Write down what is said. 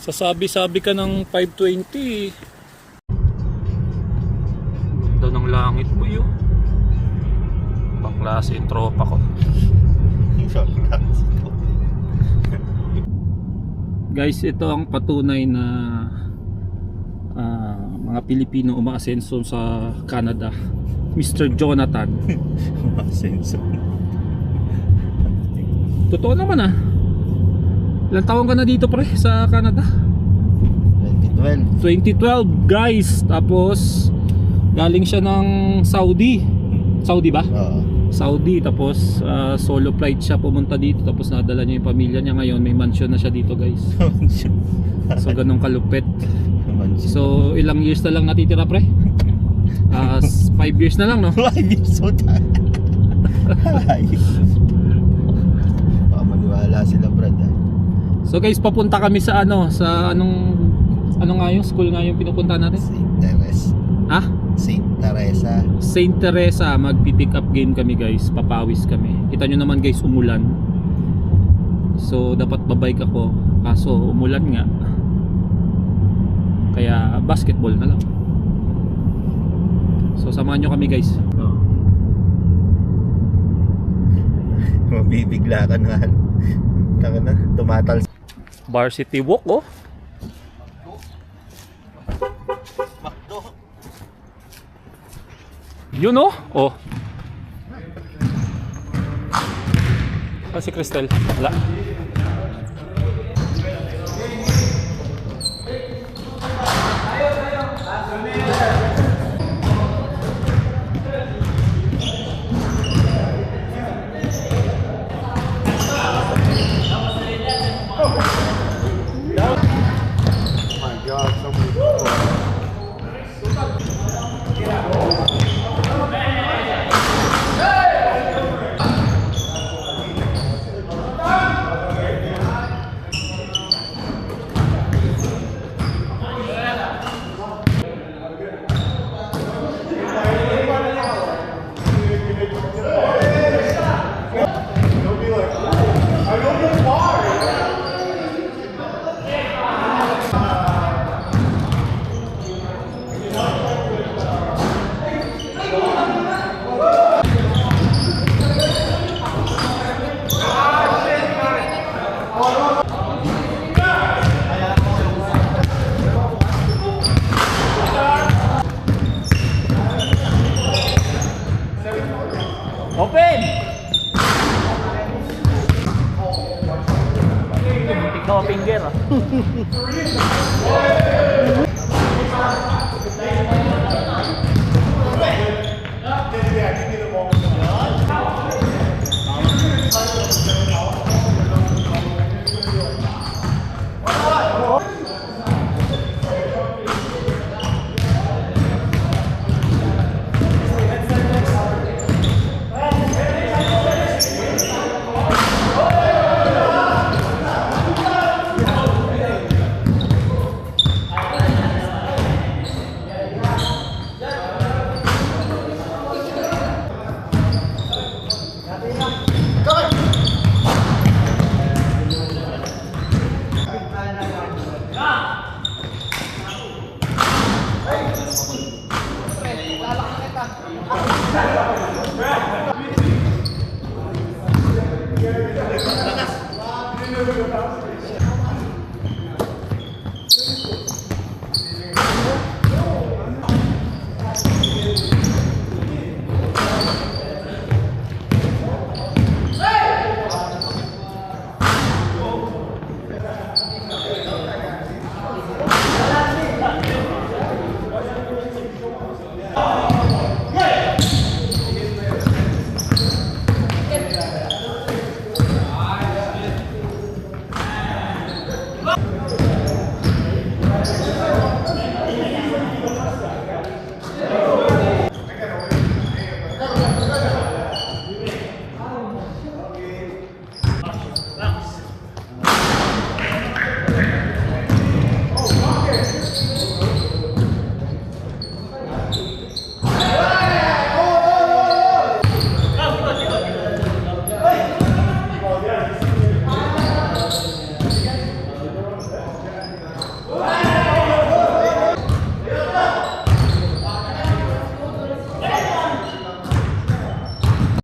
Sasabi-sabi ka ng 520. Ganda ng langit po yun. Ibang klase yung tropa ko. Guys, ito ang patunay na mga Pilipino umaasenso sa Canada. Mr. Jonathan. Umaasenso. Totoo naman ah. Ilang taon ka na dito pre sa Canada? 2012. 2012 guys. Tapos galing siya ng Saudi. Saudi ba? Oo. Saudi. Tapos solo flight siya pumunta dito. Tapos nadala niya yung pamilya niya. Ngayon may mansion na siya dito guys. So ganun kalupit. So ilang years na lang natitira pre? 5 years na lang no? 5 years so tayo. Baka maniwala sila Brad ah. So guys, papunta kami sa anong nga yung school nga yung pinupunta natin? Saint Teresa. Ha? Saint Teresa. Saint Teresa, magpi-pick up game kami guys, papawis kami. Kita nyo naman guys, umulan. So dapat babike ako, kaso umulan nga. Kaya basketball na lang. So samahan nyo kami guys. Mabibigla ka na. Taka na, tumatal. Varsity walk oh. Yun oh. Oh. Si Cristel. Wala. Open! Muntik na finger ah.